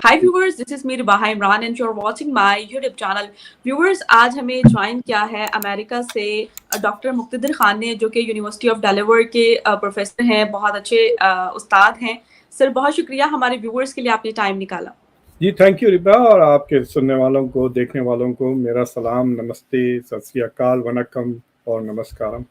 Hi viewers, this is me Ribaha Imran and you're watching my YouTube channel. Viewers, आज हमें join किया है America से doctor Muqtedar Khan ने, जो कि यूनिवर्सिटी ऑफ डेलावेयर के प्रोफेसर हैं, बहुत अच्छे उस्ताद हैं. सर बहुत शुक्रिया हमारे व्यूवर्स के लिए आपने टाइम निकाला. जी थैंक यू रिबा, और आपके सुनने वालों को, देखने वालों को मेरा सलाम, नमस्ते, सत श्री अकाल, वनक्कम और नमस्कारम.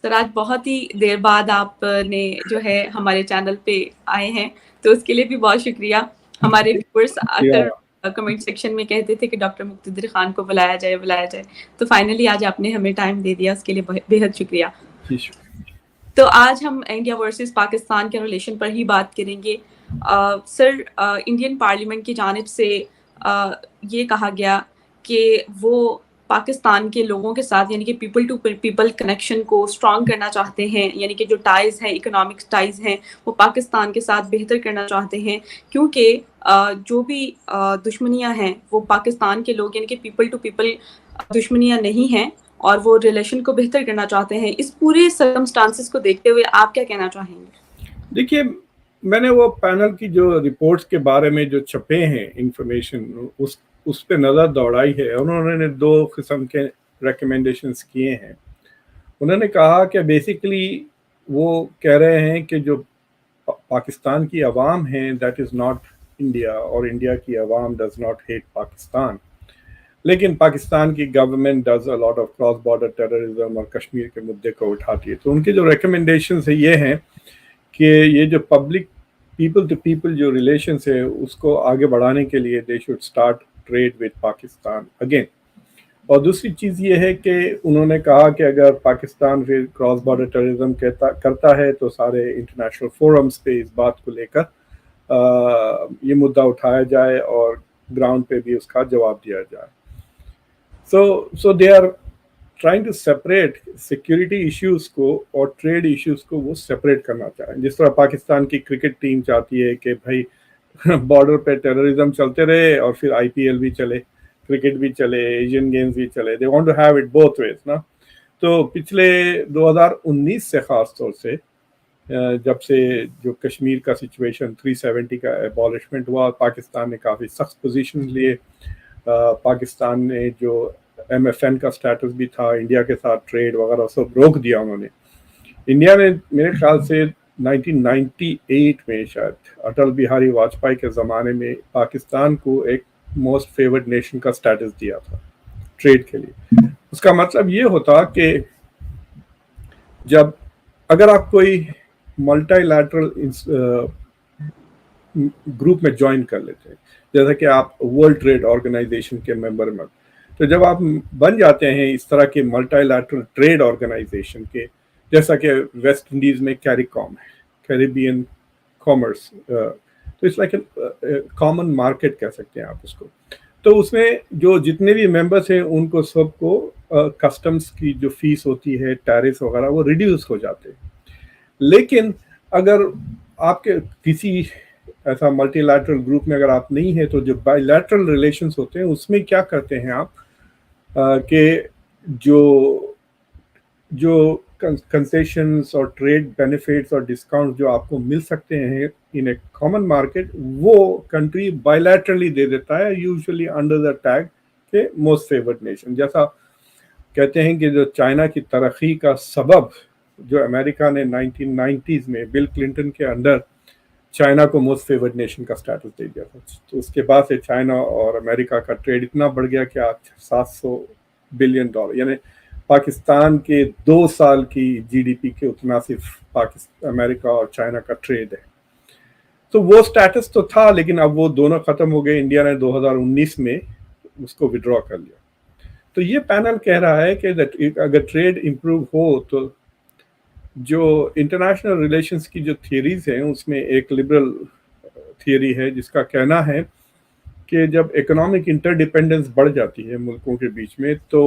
सर आज बहुत ही देर बाद आपने जो है हमारे चैनल पे आए हैं, तो उसके लिए भी बहुत शुक्रिया. हमारे व्यूअर्स अक्सर कमेंट सेक्शन में कहते थे कि डॉक्टर मुक्तदर खान को बुलाया जाए, तो फाइनली आज आपने हमें टाइम दे दिया, उसके लिए बेहद शुक्रिया. तो आज हम इंडिया वर्सेस पाकिस्तान के रिलेशन पर ही बात करेंगे. सर, इंडियन पार्लियामेंट की जानिब से ये कहा गया कि वो पाकिस्तान के लोगों के साथ, यानी कि पीपल टू पीपल कनेक्शन को स्ट्रॉन्ग करना चाहते हैं, यानी कि जो टाइज़ हैं, इकोनॉमिक टाइज़ हैं, वो पाकिस्तान के साथ बेहतर करना चाहते हैं, क्योंकि जो भी दुश्मनियां हैं वो पाकिस्तान के लोग, यानी कि पीपल टू पीपल दुश्मनियां नहीं हैं, और वो रिलेशन को बेहतर करना चाहते हैं. इस पूरे सर्कमस्टांसेस को देखते हुए आप क्या कहना चाहेंगे? देखिए, मैंने वो पैनल की जो रिपोर्ट्स के बारे में जो छपे हैं इंफॉर्मेशन, उस पे नज़र दौड़ाई है. उन्होंने दो किस्म के रिकमेंडेशंस किए हैं. उन्होंने कहा कि बेसिकली वो कह रहे हैं कि जो पाकिस्तान की आवाम है दैट इज़ नॉट इंडिया, और इंडिया की आवाम डज नॉट हेट पाकिस्तान, लेकिन पाकिस्तान की government does a lot of cross border terrorism और कश्मीर के मुद्दे को उठाती है. तो उनके जो रिकमेंडेशंस है ये हैं कि ये जो पब्लिक पीपल टू पीपल जो रिलेशंस है उसको आगे बढ़ाने के लिए they should start trade with Pakistan again. और दूसरी चीज़ ये है कि उन्होंने कहा कि अगर पाकिस्तान फिर क्रॉस बॉर्डर टेररिज्म करता है तो सारे इंटरनेशनल फोरम्स पे इस बात को लेकर ये मुद्दा उठाया जाए और ग्राउंड पे भी उसका जवाब दिया जाए. So they are trying to separate security issues को और ट्रेड इश्यूज़ को वो सेपरेट करना चाहें. जिस तरह पाकिस्तान की क्रिकेट टीम चाहती है कि भाई बॉर्डर पे टेररिज्म चलते रहे और फिर IPL भी चले, क्रिकेट भी चले, एशियन गेम्स भी चले. They want to have it both ways ना. तो पिछले 2019 से ख़ास तौर से जब से जो कश्मीर का सिचुएशन 370 का एबॉलिशमेंट हुआ, पाकिस्तान ने काफ़ी सख्त पोजीशन लिए. पाकिस्तान ने जो MFN का स्टेटस भी था, इंडिया के साथ ट्रेड वगैरह सब रोक दिया उन्होंने. इंडिया ने मेरे ख्याल से 1998 में शायद अटल बिहारी वाजपेयी के ज़माने में पाकिस्तान को एक मोस्ट फेवर्ड नेशन का स्टेटस दिया था ट्रेड के लिए. उसका मतलब ये होता कि जब अगर आप कोई मल्टीलैटरल ग्रुप में ज्वाइन कर लेते हैं, जैसा कि आप वर्ल्ड ट्रेड ऑर्गेनाइजेशन के मेंबर में, तो जब आप बन जाते हैं इस तरह के मल्टीलैटरल ट्रेड ऑर्गेनाइजेशन के, जैसा कि वेस्ट इंडीज़ में कैरिकॉम है, कैरिबियन कॉमर्स, तो इट्स लाइक कॉमन मार्केट कह सकते हैं आप उसको. तो उसमें जो जितने भी मेंबर्स हैं उनको सबको कस्टम्स की जो फीस होती है, टैरिफ वगैरह, वो रिड्यूस हो जाते हैं. लेकिन अगर आपके किसी ऐसा मल्टीलैटरल ग्रुप में अगर आप नहीं है, तो जो बायलैटरल रिलेशंस होते हैं उसमें क्या करते हैं आप कि जो कंसेशंस और ट्रेड बेनिफिट्स और डिस्काउंट जो आपको मिल सकते हैं इन ए कॉमन मार्केट, वो कंट्री बायलैटरली दे देता है, यूजुअली अंडर द टैग के मोस्ट फेवर्ड नेशन. जैसा कहते हैं कि जो चाइना की तरक्की का सबब जो अमेरिका ने 1990s में बिल क्लिंटन के अंडर चाइना को मोस्ट फेवर्ड नेशन का स्टेटस दे दिया था, तो उसके बाद से चाइना और अमेरिका का ट्रेड इतना बढ़ गया कि आज $700 बिलियन, यानी पाकिस्तान के 2 साल की GDP के उतना सिर्फ अमेरिका और चाइना का ट्रेड है. तो वो स्टेटस तो था, लेकिन अब वो दोनों ख़त्म हो गए. इंडिया ने 2019 में उसको विड्रॉ कर लिया. तो ये पैनल कह रहा है कि अगर ट्रेड इम्प्रूव हो तो जो इंटरनेशनल रिलेशंस की जो थियरीज हैं उसमें एक लिबरल थियरी है जिसका कहना है कि जब इकोनॉमिक इंटरडिपेंडेंस बढ़ जाती है मुल्कों के बीच में तो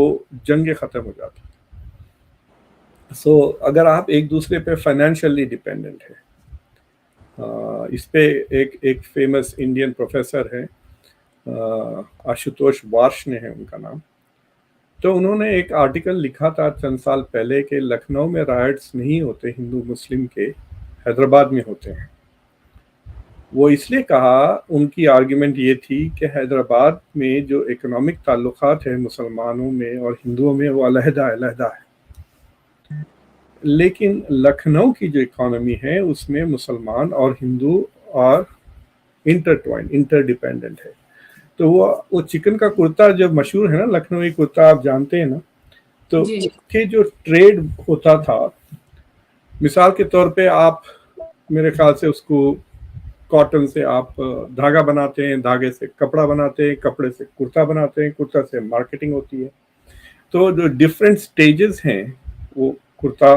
जंगें ख़त्म हो जाती हैं. सो अगर आप एक दूसरे पे फाइनेंशियली डिपेंडेंट है, इस पे एक फेमस इंडियन प्रोफेसर है, आशुतोष वार्ष्णे है उनका नाम. तो उन्होंने एक आर्टिकल लिखा था चंद साल पहले कि लखनऊ में राइट्स नहीं होते हिंदू मुस्लिम के, हैदराबाद में होते हैं. وہ اس لیے کہا، ان کی آرگیومنٹ یہ تھی کہ حیدرآباد میں جو اکنامک تعلقات ہیں مسلمانوں میں اور ہندوؤں میں وہ علیحدہ علیحدہ ہے، لیکن لکھنؤ کی جو اکانومی ہے اس میں مسلمان اور ہندو اور انٹر ڈیپینڈنٹ ہے. تو وہ چکن کا کرتا جو مشہور ہے نا، لکھنؤی کرتا آپ جانتے ہیں نا، تو جی اس کے جو ٹریڈ ہوتا تھا، مثال کے طور پہ آپ میرے خیال سے اس کو کاٹن سے آپ دھاگا بناتے ہیں، دھاگے سے کپڑا بناتے ہیں، کپڑے سے کرتا بناتے ہیں، کرتا سے مارکیٹنگ ہوتی ہے. تو جو ڈفرینٹ سٹیجز ہیں وہ کرتا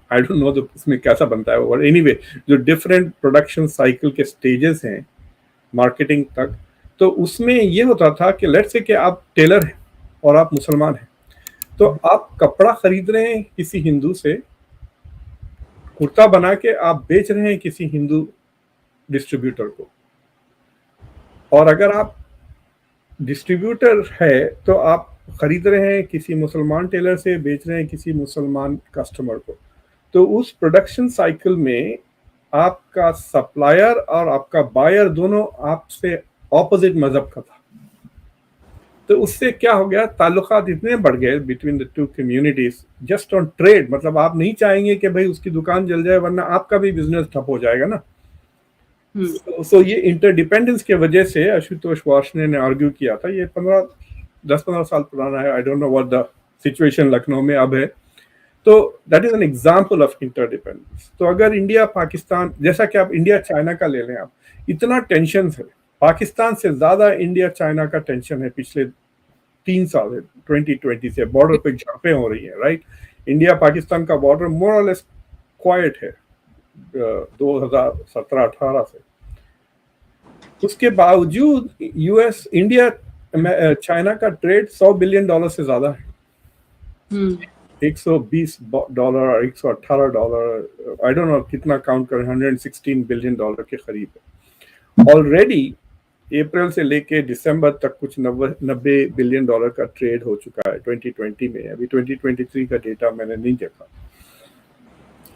آئی ڈونٹ نو اس میں کیسا بنتا ہے، اور اینی وے جو ڈفرینٹ پروڈکشن سائیکل کے سٹیجز ہیں مارکیٹنگ تک، تو اس میں یہ ہوتا تھا کہ لیٹ سے کہ آپ ٹیلر ہیں اور آپ مسلمان ہیں، تو آپ کپڑا خرید رہے ہیں کسی ہندو سے، کرتا بنا کے آپ بیچ رہے ہیں کسی ہندو ڈسٹریبیوٹر کو، اور اگر آپ ڈسٹریبیوٹر ہے تو آپ خرید رہے ہیں کسی مسلمان ٹیلر سے، بیچ رہے ہیں کسی مسلمان کسٹمر کو. تو اس پروڈکشن سائیکل میں آپ کا سپلائر اور آپ کا بائر دونوں آپ سے اپوزٹ مذہب کا تھا. تو اس سے کیا ہو گیا، تعلقات اتنے بڑھ گئے between the two communities just on trade. مطلب آپ نہیں چاہیں گے کہ بھائی اس کی دکان جل جائے ورنہ آپ کا بھی بزنس ٹھپ ہو جائے گا نا. سو یہ انٹر ڈیپینڈنس کی وجہ سے اشوتوش واشنے نے آرگیو کیا تھا. یہ 10-15 سال پرانا ہے. I don't know what the situation Lucknow میں اب ہے. تو that is an example of interdependence. تو اگر انڈیا پاکستان، جیسا کہ آپ انڈیا چائنا کا لے لیں، آپ اتنا ٹینشن ہے، پاکستان سے زیادہ انڈیا چائنا کا ٹینشن ہے پچھلے 3 سال ہے. 2020 سے بارڈر پہ جھڑپیں ہو رہی ہیں، رائٹ. انڈیا پاکستان کا بارڈر مور اور لیس کوائٹ ہے 2017-18 سے. اس کے باوجود یو ایس انڈیا چائنا کا ٹریڈ $100 بلین سے زیادہ ہے. $120 $118 آئی ڈونٹ نو کتنا کاؤنٹ کریں، $116 بلین کے قریب ہے. آلریڈی اپریل سے لے کے دسمبر تک کچھ $90 بلین کا ٹریڈ ہو چکا ہے 2020 میں. ابھی 2023 کا ڈیٹا میں نے نہیں دیکھا.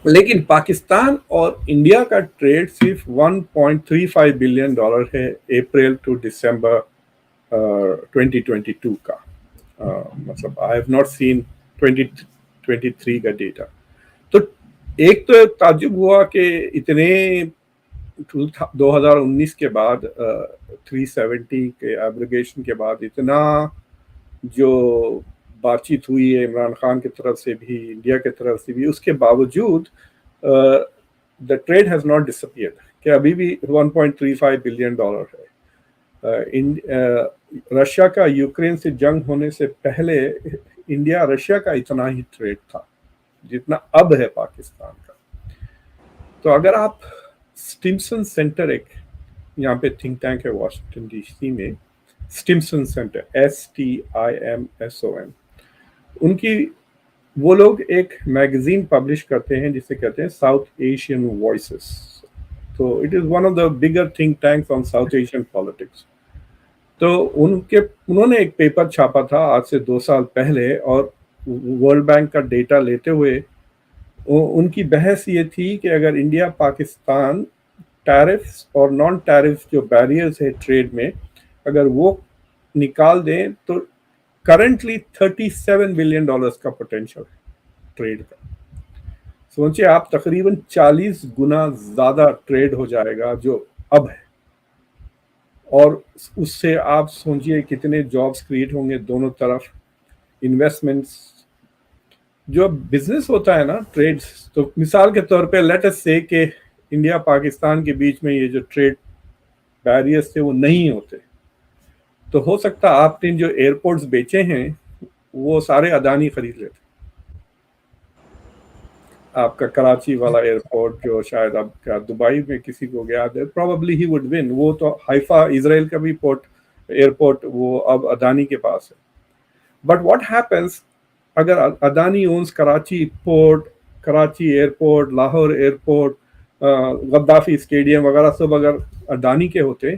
لیکن پاکستان اور انڈیا کا ٹریڈ صرف $1.35 بلین ہے اپریل ٹو دسمبر 2022 کا. مطلب آئی ہیو ناٹ سین 2023 کا ڈیٹا. تو ایک تو تعجب ہوا کہ اتنے 2019 کے بعد 370 کے ایبریگیشن کے بعد اتنا جو بات چیت ہوئی ہے عمران خان کی طرف سے بھی، انڈیا کی طرف سے بھی، اس کے باوجود دا ٹریڈ ہیز ناٹ ڈسپیئرڈ، کہ ابھی بھی $1.35 بلین ہے. رشیا کا یوکرین سے جنگ ہونے سے پہلے انڈیا رشیا کا اتنا ہی ٹریڈ تھا جتنا اب ہے پاکستان کا. تو اگر آپ اسٹمسن سینٹر، ایک یہاں پہ تھنک ٹینک ہے واشنگٹن ڈی سی میں، اسٹمسن سینٹر STIMSON، ان کی وہ لوگ ایک میگزین پبلش کرتے ہیں جسے کہتے ہیں ساؤتھ ایشین وائسز. تو it is one of the bigger think tanks on south Asian politics. تو انہوں نے ایک پیپر چھاپا تھا آج سے 2 سال پہلے، اور ورلڈ بینک کا ڈیٹا لیتے ہوئے ان کی بحث یہ تھی کہ اگر انڈیا پاکستان ٹیرفس اور نان ٹیرف جو بیریئرز ہے ٹریڈ میں، اگر وہ نکال دیں تو کرنٹلی $37 بلین کا پوٹینشیل ہے ٹریڈ کا. سوچیں آپ تقریباً 40 گنا زیادہ ٹریڈ ہو جائے گا جو اب ہے، اور اس سے آپ سوچیے کتنے جابس کریٹ ہوں گے دونوں طرف. انویسٹمنٹس جو بزنس ہوتا ہے نا ٹریڈ، تو مثال کے طور پہ لیٹ اس سے کہ انڈیا پاکستان کے بیچ میں یہ جو ٹریڈ بیریئرز تھے وہ نہیں ہوتے، تو ہو سکتا آپ نے جو ایئرپورٹس بیچے ہیں وہ سارے اڈانی خرید لیتے. آپ کا کراچی والا ایئرپورٹ جو شاید اب کا دبئی میں کسی کو گیا ہے، پروبیبلی ہی وڈ ون. وہ تو حیفا اسرائیل کا بھی ایئرپورٹ وہ اب اڈانی کے پاس ہے. بٹ واٹ ہیپنس اگر Adani owns Karachi port, Karachi airport, Lahore airport, Gaddafi stadium وغیرہ سب اگر اڈانی کے ہوتے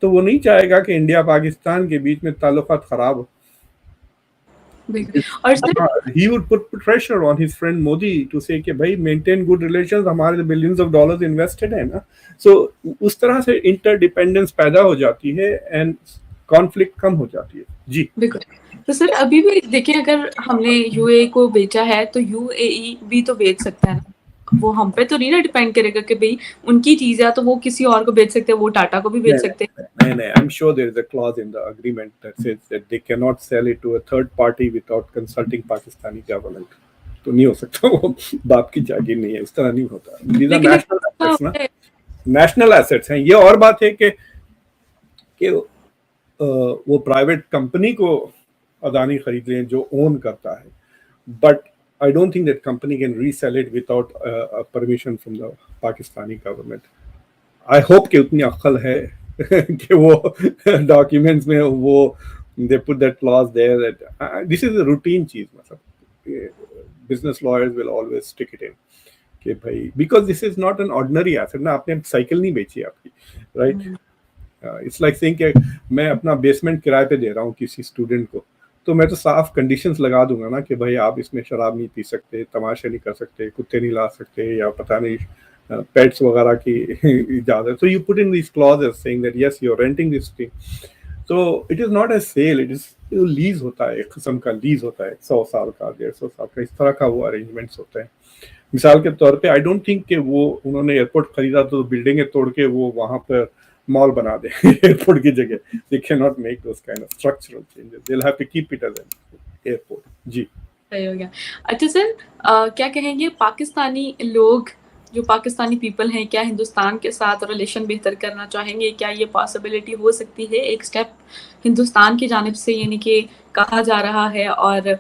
تو وہ نہیں چاہے گا کہ انڈیا پاکستان کے بیچ میں تعلقات خراب ہو. बिल्कुल। और sir He would put pressure on his friend Modi to say कि भाई maintain good relations, हमारे billions of dollars invested है ना. So उस तरह से interdependence पैदा हो जाती है and conflict कम हो जाती है. जी. बिल्कुल। तो सर अभी भी देखिए, अगर हमने यूएई को बेचा है तो यूएई भी तो बेच सकता है ना। वो हम पे तो नहीं ना डिपेंड करेगा कि भाई उनकी चीज है तो वो किसी और को बेच सकते हैं, वो टाटा को भी बेच सकते हैं। No. I'm sure there is a clause in the agreement that says that they cannot sell it to a third party without consulting Pakistani government. तो नहीं हो सकता, वो बाप की जागीर नहीं है, इस तरह नहीं होता. These are लेकिन national assets ना, नेशनल एसेट्स हैं. ये और बात है कि वो प्राइवेट कंपनी को अदानी खरीद लें जो ओन करता है, but I don't think that company can resell it without permission from the Pakistani government. I hope कि उतनी अक्ल है कि वो डॉक्यूमेंट्स में वो they put that clause there that this is a routine चीज. मतलब business lawyers will always stick it in कि भाई because this is not an ordinary asset ना. आपने साइकिल नहीं बेची आपकी, राइट. इट्स लाइक सेइंग कि मैं अपना बेसमेंट किराए पे दे रहा हूँ किसी स्टूडेंट को, तो मैं तो साफ कंडीशंस लगा दूंगा ना कि भाई आप इसमें शराब नहीं पी सकते, तमाशे नहीं कर सकते, कुत्ते नहीं ला सकते, या पता नहीं पेट्स वगैरह की इजाजत. So you put in these clauses saying that yes, you're renting this thing. So it is not a sale, it is lease होता है, एक किस्म का लीज होता है, 100 साल का, 150 साल का, इस तरह का वो अरेंजमेंट्स होते हैं. मिसाल के तौर पे आई डोंट थिंक कि वो उन्होंने एयरपोर्ट खरीदा तो बिल्डिंगें तोड़ के वो वहां पर मॉल बना दे एयरपोर्ट की जगह. They can not make those kind of structural changes. They will have to keep it as an airport. जी. सही हो गया. अच्छा सर, क्या कहेंगे पाकिस्तानी लोग, जो पाकिस्तानी पीपल हैं, क्या हिंदुस्तान के साथ रिलेशन बेहतर करना चाहेंगे? क्या ये पॉसिबिलिटी हो सकती है, एक स्टेप हिंदुस्तान की जानिब से, यानी कि कहा जा रहा है? और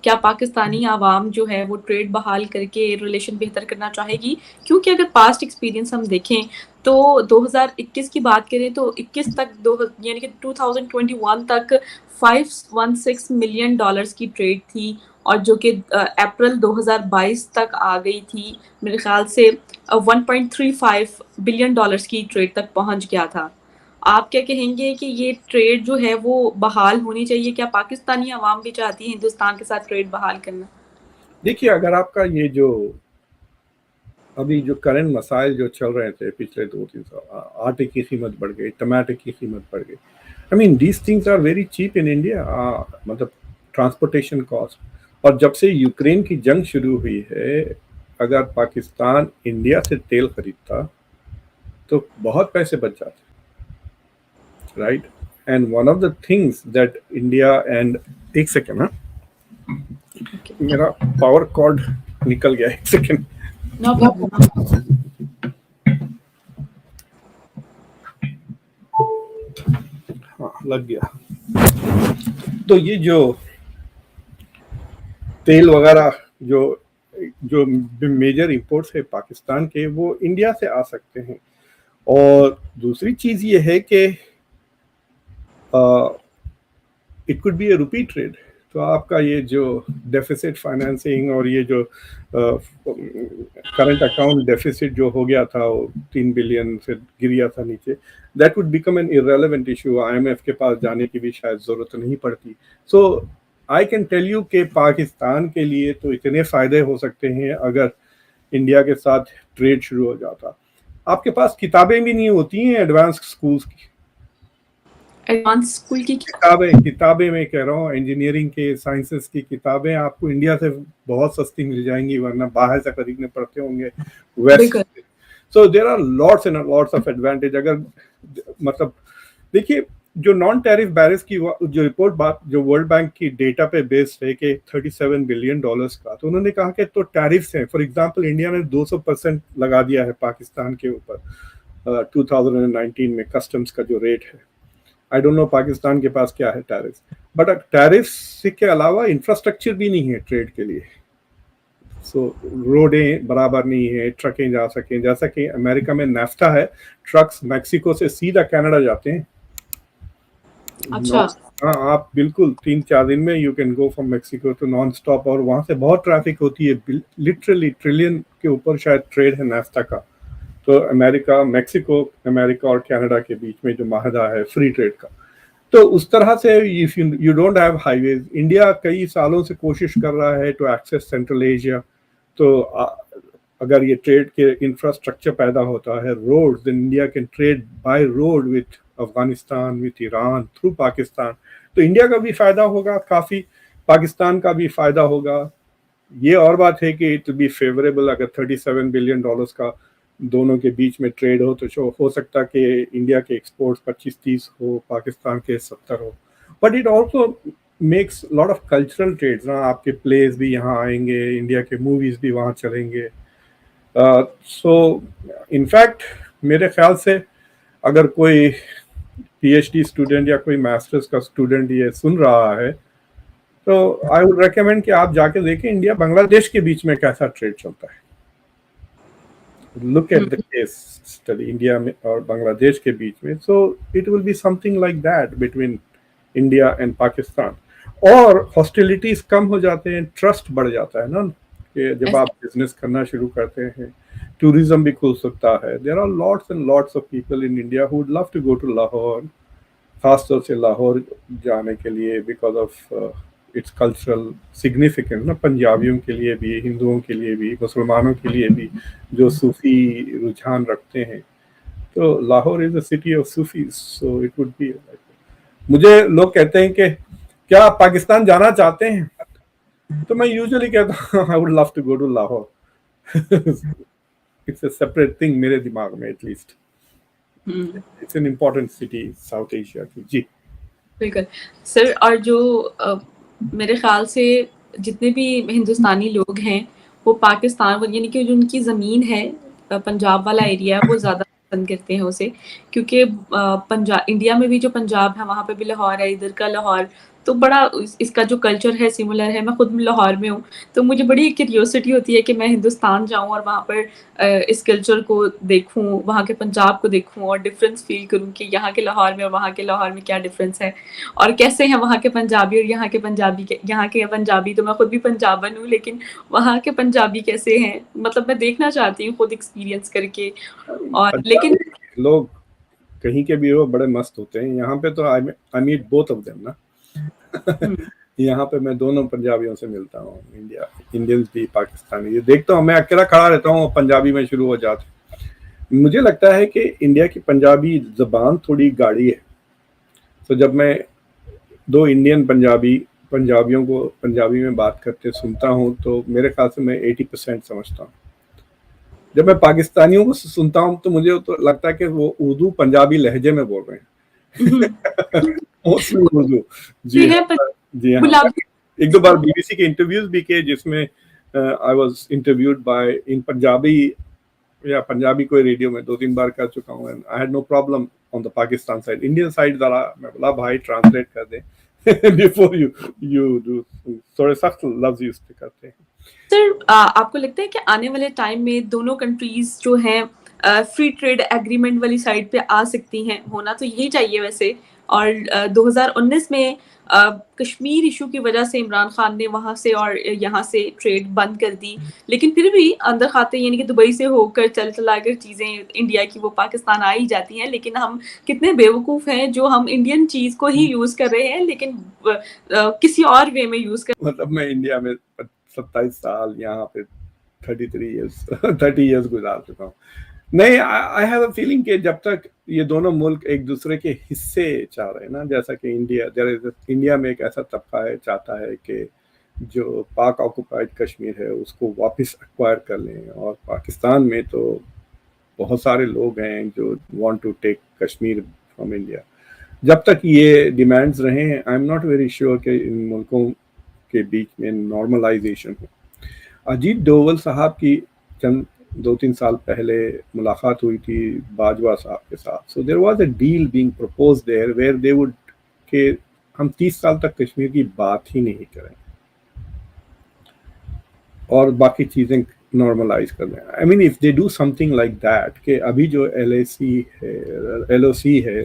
क्या पाकिस्तानी आवाम जो है वो ट्रेड बहाल करके रिलेशन बेहतर करना चाहेगी? क्योंकि अगर पास्ट एक्सपीरियंस हम देखें तो 2021 की बात करें तो 21 तक यानी कि 2021 तक 516 मिलियन डॉलर्स की ट्रेड थी, और जो कि अप्रैल 2022 तक आ गई थी मेरे ख्याल से 1.35 बिलियन डॉलर्स की ट्रेड तक पहुंच गया था. आप क्या कहेंगे कि ये ट्रेड जो है वो बहाल होनी चाहिए? क्या पाकिस्तानी आवाम भी चाहती है हिंदुस्तान के साथ ट्रेड बहाल करना? देखिए, अगर आपका ये जो अभी जो करंट मसाइल जो चल रहे थे पिछले 2-3 साल, आटे की कीमत बढ़ गई, टमाटर की कीमत बढ़ गई. I mean these things are very cheap in India. मतलब ट्रांसपोर्टेशन कॉस्ट. और जब से यूक्रेन की जंग शुरू हुई है, अगर पाकिस्तान इंडिया से तेल खरीदता तो बहुत पैसे बच जाते, right. And one of the things that India and एक सेकेंड, हाँ मेरा पावर कॉर्ड निकल गया, एक सेकेंड. No problem. हाँ, लग गया. तो ये जो तेल वगैरह जो जो मेजर इंपोर्ट्स है पाकिस्तान के, वो इंडिया से आ सकते हैं. और दूसरी चीज ये है कि it could be A rupee trade. तो आपका ये जो डेफिसिट फाइनेंसिंग और ये जो करंट अकाउंट डेफिसिट जो हो गया था, वो 3 बिलियन से गिर गया था नीचे, that would become an irrelevant issue. IMF के पास जाने की भी शायद जरूरत नहीं पड़ती. सो आई कैन टेल यू कि पाकिस्तान के लिए तो इतने फायदे हो सकते हैं अगर इंडिया के साथ ट्रेड शुरू हो जाता. आपके पास किताबें भी नहीं होती हैं एडवांस स्कूल्स की. एडवांस स्कूल की किताबें मैं कह रहा हूँ, इंजीनियरिंग के, साइंसेस की किताबें आपको इंडिया से बहुत सस्ती मिल जाएंगी, वरना बाहर से खरीदने पड़ते होंगे west. So there are lots and lots of advantage. अगर मतलब देखिए, जो नॉन टैरिफ बैरियर्स की जो रिपोर्ट बात जो वर्ल्ड बैंक की डेटा पे बेस्ड है कि 37 बिलियन डॉलर्स का, तो उन्होंने कहा कि तो टैरिफ्स हैं. फॉर एग्जांपल इंडिया ने 200% लगा दिया है पाकिस्तान के ऊपर 2019 में कस्टम्स का जो रेट है. आई डोंट नो पाकिस्तान के पास क्या है टैरिफ्स, बट टैरिफ्स के अलावा इंफ्रास्ट्रक्चर भी नहीं है ट्रेड के लिए. सो रोडें बराबर नहीं है, ट्रकें जा सकें. जैसा कि अमेरिका में नाफ्टा है, ट्रक्स मैक्सिको से सीधा कनाडा जाते हैं. अच्छा. हाँ, आप बिल्कुल 3-4 दिन में you can go from Mexico to non stop. और वहाँ से बहुत ट्रैफिक होती है, लिटरली ट्रिलियन के ऊपर शायद ट्रेड है नाफ्टा का. तो अमेरिका, मैक्सिको, अमेरिका और कनाडा के बीच में जो माहदा है फ्री ट्रेड का, تو اس طرح سے if you don't have highways, India کئی سالوں سے کوشش کر رہا ہے ٹو ایکسیس سینٹرل ایشیا. تو اگر یہ ٹریڈ کے انفراسٹرکچر پیدا ہوتا ہے road, then India can trade by road with Afghanistan, with Iran, through Pakistan. تو انڈیا کا بھی فائدہ ہوگا کافی، پاکستان کا بھی فائدہ ہوگا. یہ اور بات ہے کہ اٹ بی فیوریبل اگر $37 بلین کا دونوں کے بیچ میں ٹریڈ ہو تو ہو سکتا کہ انڈیا کے ایکسپورٹس 25-30 ہو، پاکستان کے 70 ہو. But it also makes lot of cultural trade نا، آپ کے پلیز بھی یہاں آئیں گے، انڈیا کے موویز بھی وہاں چلیں گے. سو انفیکٹ میرے خیال سے اگر کوئی پی ایچ ڈی اسٹوڈنٹ یا کوئی ماسٹرز کا اسٹوڈنٹ یہ سن رہا ہے تو آئی وڈ ریکمینڈ کہ آپ جا کے دیکھیں انڈیا بنگلہ دیش کے بیچ میں کیسا ٹریڈ چلتا ہے. Look at the case study India میں اور بنگلہ دیش کے بیچ میں. So it will be something like that between India and Pakistan. اور ہاسٹیلیٹیز کم ہو جاتے ہیں، ٹرسٹ بڑھ جاتا ہے نا، کہ جب آپ بزنس کرنا شروع کرتے ہیں ٹوریزم بھی کھل سکتا ہے. There are lots and lots of people in India who would love to go to Lahore, خاص طور سے لاہور جانے کے لیے because of its cultural significance نا، پنجابیوں کے لیے بھی، ہندوؤں کے لیے بھی، مسلمانوں کے لیے بھی جو صوفی رجحان رکھتے ہیں. تو Lahore is a city of Sufis. So it would be. مجھے لوگ کہتے ہیں کہ کیا آپ پاکستان جانا چاہتے ہیں، تو میں یوزلی کہتا ہوں I would love to go to Lahore. It's a separate thing میرے دماغ میں at least. It's an important city South Asia کی. جی بالکل سر. اور جو میرے خیال سے جتنے بھی ہندوستانی لوگ ہیں وہ پاکستان یعنی کہ جو ان کی زمین ہے پنجاب والا ایریا وہ زیادہ پسند کرتے ہیں اسے، کیونکہ پنجاب انڈیا میں بھی جو پنجاب ہے وہاں پہ بھی لاہور ہے، ادھر کا لاہور تو بڑا اس کا جو کلچر ہے سملر ہے. میں خود لاہور میں ہوں تو مجھے بڑی کیوریوسٹی ہوتی ہے کہ میں ہندوستان جاؤں اور وہاں پر اس کلچر کو دیکھوں، وہاں کے پنجاب کو دیکھوں اور ڈفرینس فیل کروں کہ یہاں کے لاہور میں اور وہاں کے لاہور میں کیا ڈفرینس ہے اور کیسے ہیں وہاں کے پنجابی اور یہاں کے پنجابی. یہاں کے پنجابی تو میں خود بھی پنجابن ہوں، لیکن وہاں کے پنجابی کیسے ہیں مطلب میں دیکھنا چاہتی ہوں خود ایکسپیرینس کر کے. اور لیکن لوگ کہیں کے بھی ہو بڑے مست ہوتے ہیں. یہاں پہ تو I meet both of them نا. یہاں پہ میں دونوں پنجابیوں سے ملتا ہوں، انڈینز بھی پاکستانی. یہ دیکھتا ہوں میں اکیلا کھڑا رہتا ہوں پنجابی میں شروع ہو جاتے. مجھے لگتا ہے کہ انڈیا کی پنجابی زبان تھوڑی گاڑی ہے. تو جب میں دو انڈین پنجابیوں کو پنجابی میں بات کرتے سنتا ہوں تو میرے خیال سے میں 80% سمجھتا ہوں. جب میں پاکستانیوں کو سنتا ہوں تو مجھے تو لگتا ہے کہ وہ اردو پنجابی لہجے میں بول رہے ہیں. موسٹلی اردو. جی جی ہاں. ایک دو بار بی بی سی کے انٹرویوز بھی کیے جس میں آئی واز انٹرویوڈ بائی ان پنجابی یا پنجابی کوئی ریڈیو میں 2-3 بار کر چکا ہوں. I had no problem on the Pakistan side. Indian side ذرا میں بولا بھائی ٹرانسلیٹ کر دیں بیفور یو ڈو. تھوڑے سخت لفظ یوز کرتے ہیں. سر آپ کو لگتا ہے کہ آنے والے ٹائم میں دونوں کنٹریز جو ہیں فری ٹریڈ ایگریمنٹ والی سائڈ پہ آ سکتی ہیں؟ ہونا تو یہی چاہیے ویسے. اور 2019 میں کشمیر ایشو کی وجہ سے عمران خان نے وہاں سے اور یہاں سے ٹریڈ بند کر دی، لیکن پھر بھی اندر خاتے یعنی کہ دبئی سے ہو کر چلا کر چیزیں انڈیا کی وہ پاکستان آ ہی جاتی ہیں. لیکن ہم کتنے بیوقوف ہیں جو ہم انڈین چیز کو ہی یوز کر رہے ہیں لیکن کسی اور وے میں یوز کر. مطلب میں انڈیا میں 27 سال یہاں پہ 30 ایئرس گزار چکا ہوں. نہیں، آئی ہیو اے فیلنگ کہ جب تک یہ دونوں ملک ایک دوسرے کے حصے چاہ رہے ہیں نا، جیسا کہ انڈیا میں ایک ایسا طبقہ ہے چاہتا ہے کہ جو پاک آکوپائڈ کشمیر ہے اس کو واپس ایکوائر کر لیں، اور پاکستان میں تو بہت سارے لوگ ہیں جو want to take Kashmir from India. جب تک یہ ڈیمانڈز رہے ہیں I am not very sure کہ ان ملکوں کے بیچ میں نارملائزیشن ہو. اجیت ڈوول صاحب کی چند 2-3 سال پہلے ملاقات ہوئی تھی باجوہ صاحب کے ساتھ. So there was a deal being proposed there where they would کہ ہم 30 سال تک کشمیر کی بات ہی نہیں کریں اور باقی چیزیں نارملائز کر دیں. آئی mean if they do some thing like that کہ ابھی جو ایل او سی ہے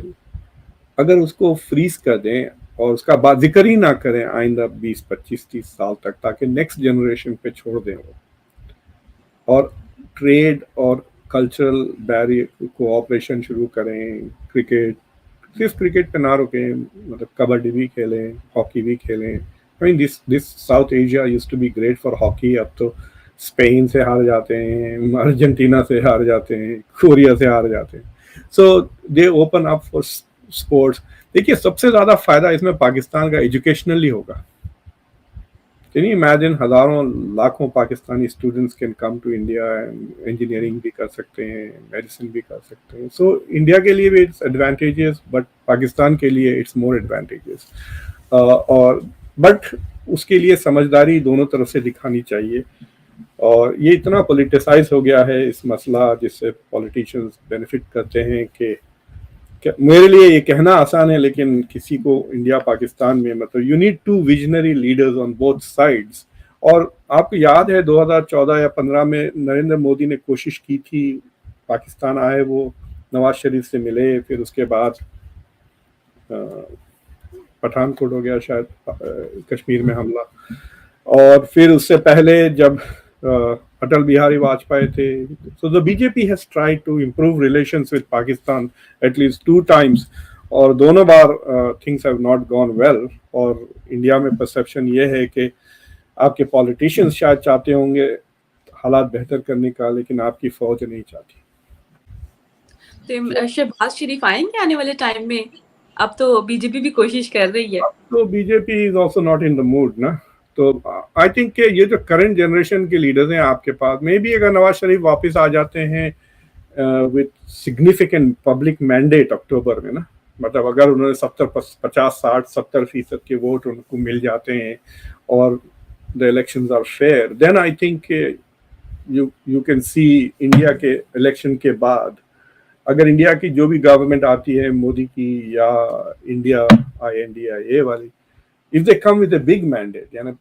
اگر اس کو فریز کر دیں اور اس کا بات ذکر ہی نہ کریں آئندہ 20-25-30 سال تک، تاکہ نیکسٹ جنریشن پہ چھوڑ دیں وہ، اور ٹریڈ اور کلچرل بیریئر کوآپریشن شروع کریں، کرکٹ सिर्फ क्रिकेट पे ना रुके, मतलब कबड्डी भी खेलें, हॉकी भी खेलें. I mean this South Asia used to be great for hockey. अब तो स्पेन से हार जाते हैं, अर्जेंटीना से हार जाते हैं, कोरिया से हार जाते हैं. So they open up for sports. देखिए सबसे ज्यादा फायदा इसमें पाकिस्तान का एजुकेशनली होगा. कैन यू इमेजिन, हजारों लाखों Pakistani students can come to India and engineering भी कर सकते हैं, मेडिसिन भी कर सकते हैं. सो इंडिया के लिए भी इट्स एडवांटेजेस, बट पाकिस्तान के लिए इट्स मोर एडवांटेजेस. और बट उसके लिए समझदारी दोनों तरफ से दिखानी चाहिए. और ये इतना पॉलिटिसाइज हो गया है इस मसला, जिससे पॉलिटिशियंस बेनिफिट करते हैं कि मेरे लिए ये कहना आसान है, लेकिन किसी को इंडिया पाकिस्तान में, मतलब you need to visionary leaders on both sides. और आपको याद है 2014 या 15 में नरेंद्र मोदी ने कोशिश की थी, पाकिस्तान आए, वो नवाज शरीफ से मिले, फिर उसके बाद पठानकोट हो गया शायद, कश्मीर में हमला. और फिर उससे पहले जब अटल बिहारी वाजपेयी थे. So the BJP has tried to improve relations with Pakistan at least 2 times, और दोनों बार things have not gone well. और इंडिया में परसेप्शन ये है कि आपके पॉलिटिशियंस शायद चाहते होंगे हालात बेहतर करने का, लेकिन आपकी फौज नहीं चाहती. तो शहबाज शरीफ आएंगे आने वाले टाइम में? अब तो बीजेपी भी कोशिश कर रही है. तो BJP is also not in the mood ना. तो आई थिंक कि ये जो करंट जनरेशन के लीडर्स हैं आपके पास, मे बी अगर नवाज शरीफ वापस आ जाते हैं विद सिग्निफिकेंट पब्लिक मैंडेट अक्टूबर में ना, मतलब अगर उन्होंने 50-60-70% के वोट उनको मिल जाते हैं और the elections are fair, then I think you can see India के इलेक्शन के बाद, अगर इंडिया की जो भी गवर्नमेंट आती है, मोदी की या इंडिया INDIA वाली, if they come with a big mandate, यानी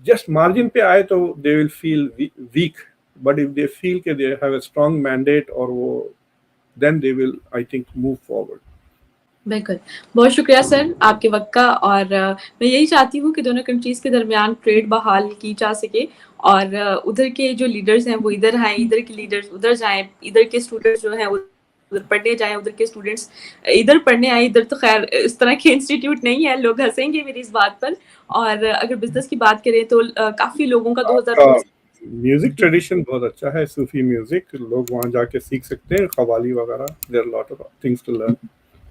जस्ट मार्जिन पे आए, तो they will feel weak. But if they feel कि they have a strong mandate, और वो then they will I think move forward. बिल्कुल, बहुत शुक्रिया सर आपके वक्त का. और मैं यही चाहती हूँ कि दोनों कंट्रीज के दरमियान ट्रेड बहाल की जा सके, और उधर के जो लीडर्स हैं वो इधर आएँ, इधर के लीडर्स उधर जाएं, इधर के स्टूडेंट्स जो हैं उधर पढ़ने जाएं, उधर के स्टूडेंट्स इधर पढ़ने आए. इधर तो खैर इस तरह के इंस्टीट्यूट नहीं है, लोग हंसेंगे मेरी इस बात पर. और अगर बिजनेस की बात करें तो काफी लोगों का 2019 म्यूजिक ट्रेडिशन बहुत अच्छा है, सूफी म्यूजिक, लोग वहाँ जाके सीख सकते हैं, कव्वाली वगैरह, there are lot of things to learn.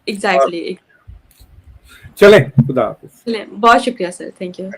Exactly. चलें, खुदा हाफिज. बहुत शुक्रिया सर, थैंक यू.